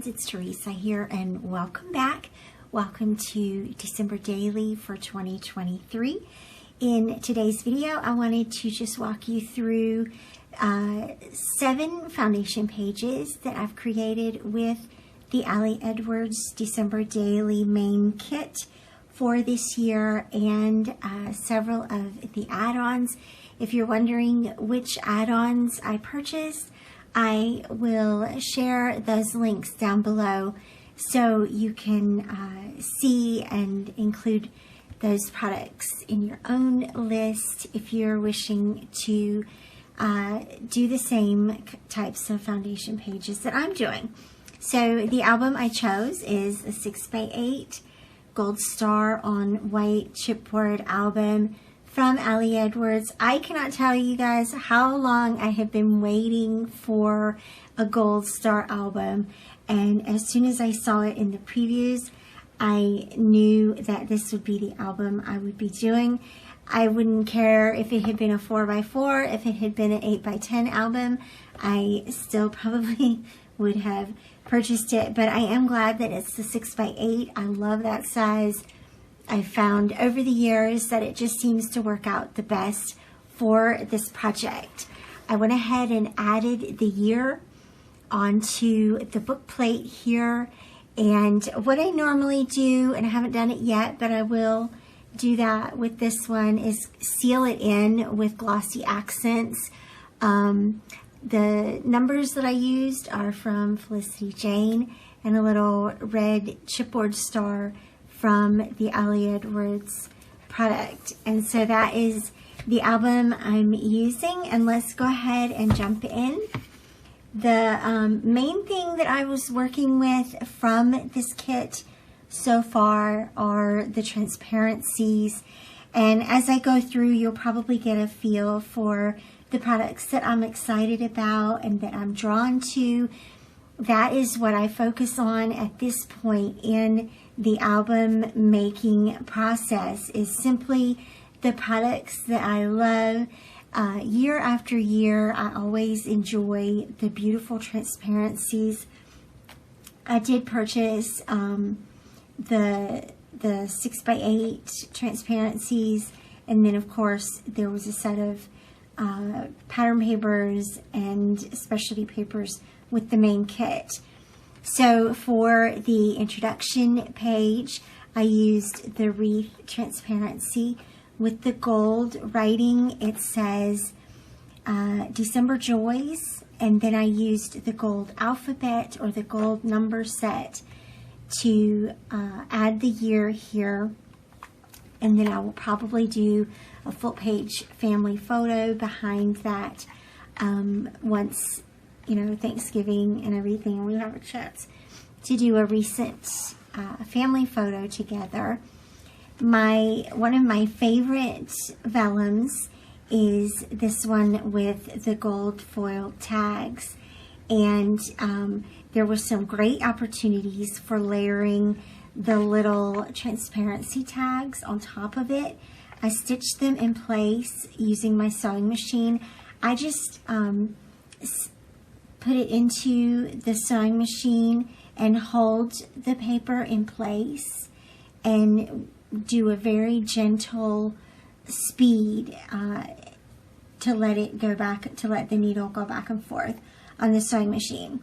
friends, it's Teresa here, and welcome back. Welcome to December Daily for 2023. In today's video, I wanted to just walk you through 7 foundation pages that I've created with the Ali Edwards December Daily main kit for this year, and several of the add-ons. If you're wondering which add-ons I purchased, I will share those links down below so you can see and include those products in your own list if you're wishing to do the same types of foundation pages that I'm doing. So the album I chose is a 6x8 Gold Star on White chipboard album from Ali Edwards. I cannot tell you guys how long I have been waiting for a Gold Star album, and as soon as I saw it in the previews, I knew that this would be the album I would be doing. I wouldn't care if it had been a 4x4, if it had been an 8x10 album, I still probably would have purchased it, but I am glad that it's the 6x8. I love that size. I found over the years that it just seems to work out the best for this project. I went ahead and added the year onto the book plate here, and what I normally do, and I haven't done it yet, but I will do that with this one, is seal it in with glossy accents. The numbers that I used are from Felicity Jane and a little red chipboard star from the Ali Edwards product. And so that is the album I'm using, and let's go ahead and jump in. The main thing that I was working with from this kit so far are the transparencies, and as I go through, you'll probably get a feel for the products that I'm excited about and that I'm drawn to. That is what I focus on at this point in the album making process, is simply the products that I love. Year after year, I always enjoy the beautiful transparencies. I did purchase the 6x8 transparencies, and then of course there was a set of pattern papers and specialty papers with the main kit. So for the introduction page, I used the wreath transparency with the gold writing. It says December Joys, and then I used the gold alphabet or the gold number set to add the year here, and then I will probably do a full page family photo behind that once, you know, Thanksgiving and everything, we have a chance to do a recent family photo together. One of my favorite vellums is this one with the gold foil tags, and there were some great opportunities for layering the little transparency tags on top of it. I stitched them in place using my sewing machine. I just put it into the sewing machine and hold the paper in place and do a very gentle speed to let it go back, to let the needle go back and forth on the sewing machine.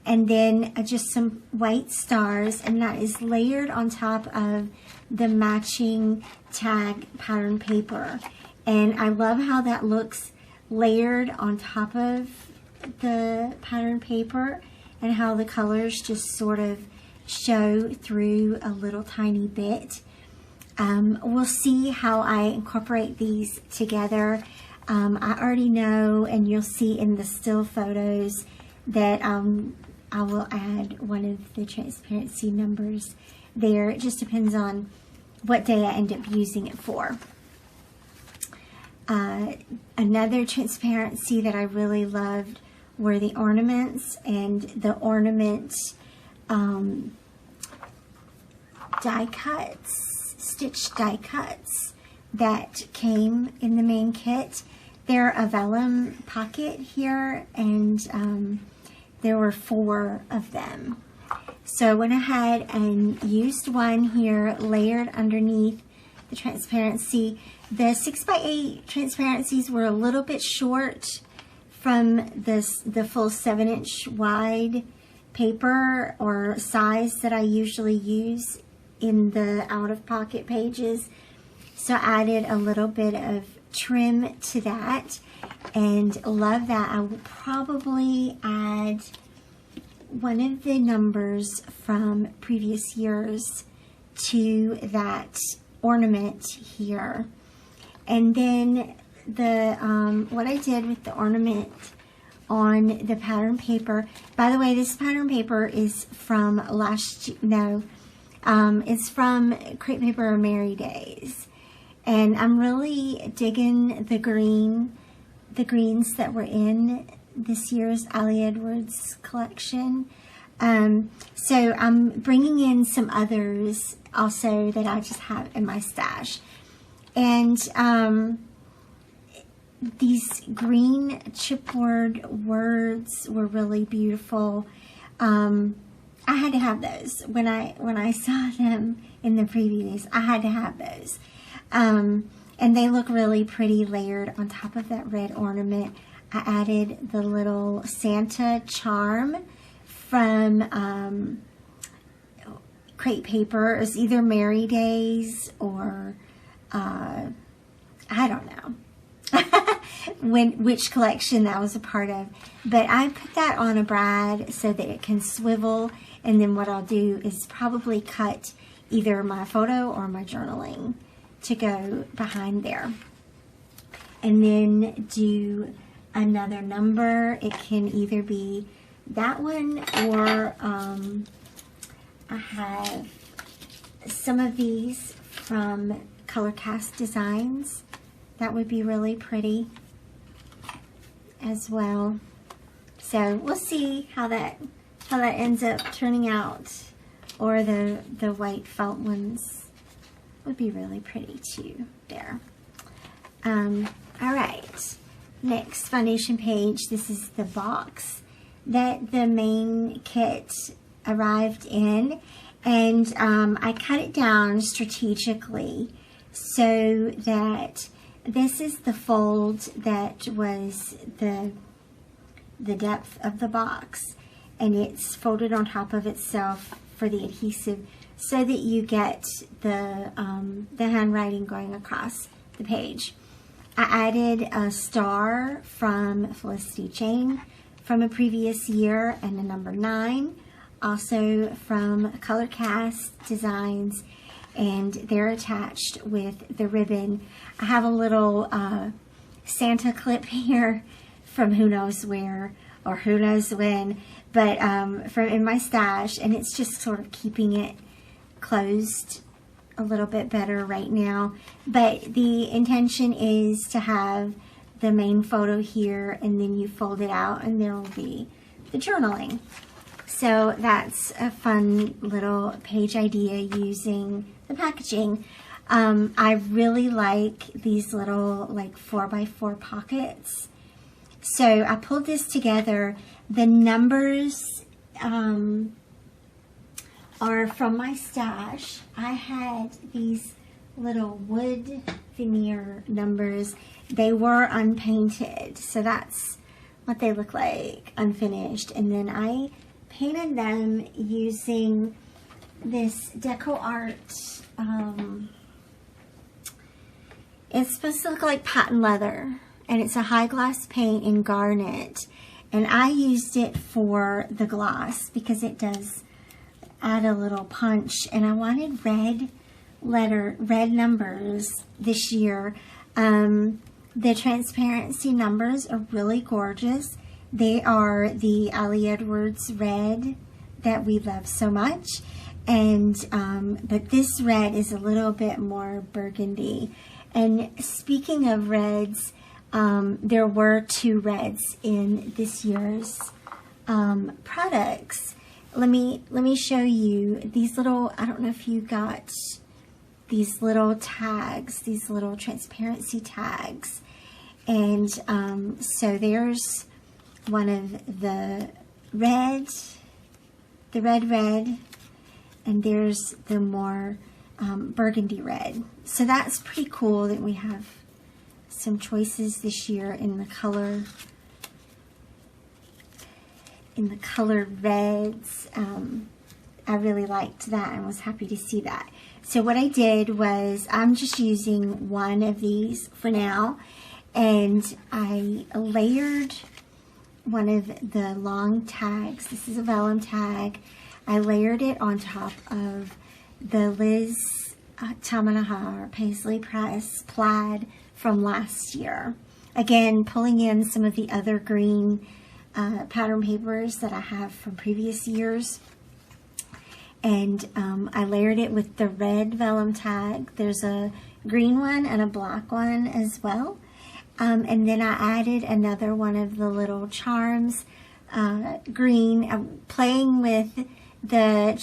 And then just some white stars, and that is layered on top of the matching tag pattern paper. And I love how that looks layered on top of the pattern paper, and how the colors just sort of show through a little tiny bit. We'll see how I incorporate these together. I already know, and you'll see in the still photos, that I will add one of the transparency numbers there. It just depends on what day I end up using it for. Another transparency that I really loved were the ornaments, and the ornament die cuts, stitched die cuts that came in the main kit. They're a vellum pocket here, and there were 4 of them. So I went ahead and used one here layered underneath the transparency. The 6x8 transparencies were a little bit short from the full 7-inch wide paper or size that I usually use in the out-of-pocket pages. So I added a little bit of trim to that and love that. I will probably add one of the numbers from previous years to that ornament here. And then the what I did with the ornament on the pattern paper, by the way, this pattern paper is from it's from Crepe Paper Merry Days. And I'm really digging the greens that were in this year's Ali Edwards collection. So I'm bringing in some others also that I just have in my stash. And these green chipboard words were really beautiful. I had to have those when I saw them in the previews. I had to have those. And they look really pretty layered on top of that red ornament. I added the little Santa charm from Crepe Paper. It was either Merry Days or I don't know which collection that was a part of. But I put that on a brad so that it can swivel, and then what I'll do is probably cut either my photo or my journaling to go behind there. And then do another number. It can either be that one or I have some of these from Color Cast Designs. That would be really pretty as well. So we'll see how that ends up turning out. Or the white felt ones would be really pretty too there. All right, next foundation page. This is the box that the main kit arrived in, and I cut it down strategically so that this is the fold that was the depth of the box, and it's folded on top of itself for the adhesive so that you get the handwriting going across the page. I added a star from Felicity Jane from a previous year and a number 9, also from Color Cast Designs, and they're attached with the ribbon. I have a little Santa clip here from who knows where or who knows when, but from in my stash, and it's just sort of keeping it closed a little bit better right now. But the intention is to have the main photo here, and then you fold it out and there will be the journaling. So that's a fun little page idea using the packaging. I really like these little like 4x4 pockets. So I pulled this together. The numbers are from my stash. I had these little wood veneer numbers. They were unpainted, so that's what they look like, unfinished. And then I painted them using this Deco Art. It's supposed to look like patent leather, and it's a high gloss paint in garnet. And I used it for the gloss because it does add a little punch, and I wanted red numbers this year. The transparency numbers are really gorgeous. They are the Ali Edwards red that we love so much, and but this red is a little bit more burgundy. And speaking of reds, there were 2 reds in this year's products. Let me show you these little, I don't know if you got these little tags, these little transparency tags. And so there's one of the red the red, and there's the more burgundy red. So that's pretty cool that we have some choices this year in the color, colored reds. I really liked that and was happy to see that. So what I did was, I'm just using one of these for now, and I layered one of the long tags. This is a vellum tag. I layered it on top of the Liz Tamanaha Paisley Press plaid from last year. Again, pulling in some of the other green pattern papers that I have from previous years. And I layered it with the red vellum tag. There's a green one and a black one as well. And then I added another one of the little charms, green, playing with the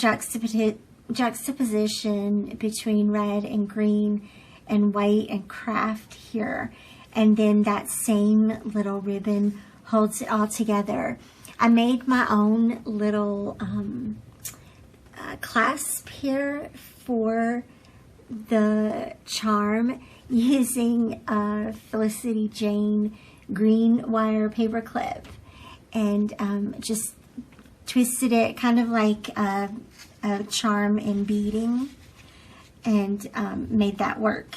juxtaposition between red and green and white and craft here. And then that same little ribbon holds it all together. I made my own little clasp here for the charm using a Felicity Jane green wire paper clip, and just twisted it kind of like a charm in beading, and made that work.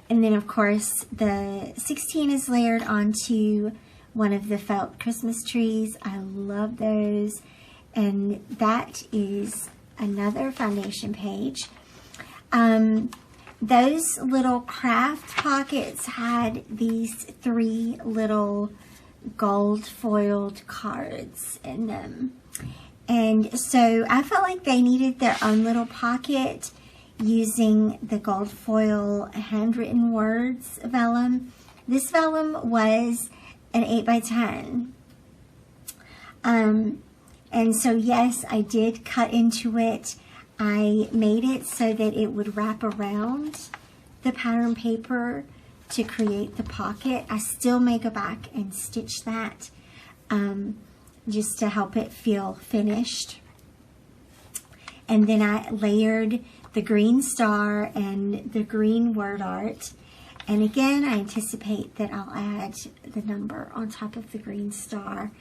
And then of course the 16 is layered onto one of the felt Christmas trees. I love those. And that is another foundation page. Those little craft pockets had these 3 little gold foiled cards in them. And so I felt like they needed their own little pocket using the gold foil handwritten words vellum. This vellum was an 8x10. And so yes, I did cut into it. I made it so that it would wrap around the pattern paper to create the pocket. I still may go back and stitch that just to help it feel finished. And then I layered the green star and the green word art. And again, I anticipate that I'll add the number on top of the green star.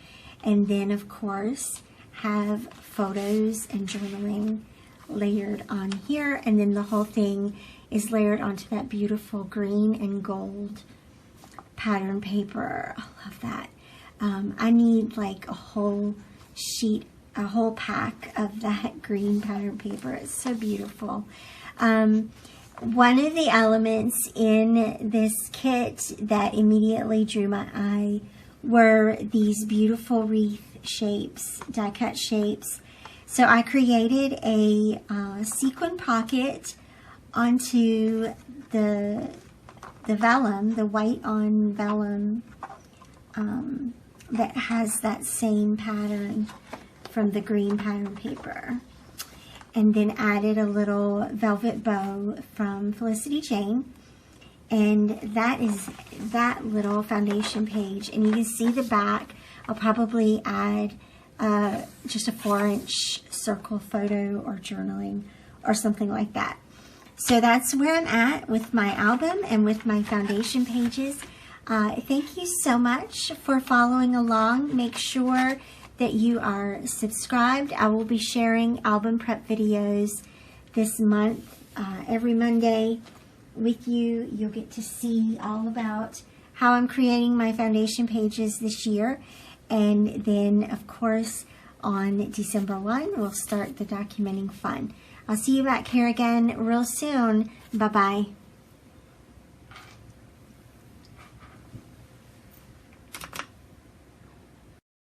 And then of course, have photos and journaling layered on here, and then the whole thing is layered onto that beautiful green and gold pattern paper. I love that. I need like a whole sheet, a whole pack of that green pattern paper. It's so beautiful. One of the elements in this kit that immediately drew my eye were these beautiful wreath shapes, die cut shapes. So I created a sequin pocket onto the vellum, the white on vellum that has that same pattern from the green pattern paper. And then added a little velvet bow from Felicity Jane. And that is that little foundation page. And you can see the back. I'll probably add just a 4-inch circle photo or journaling or something like that. So that's where I'm at with my album and with my foundation pages. Thank you so much for following along. Make sure that you are subscribed. I will be sharing album prep videos this month, every Monday with you. You'll get to see all about how I'm creating my foundation pages this year. And then, of course, on December 1, we'll start the documenting fun. I'll see you back here again real soon. Bye-bye.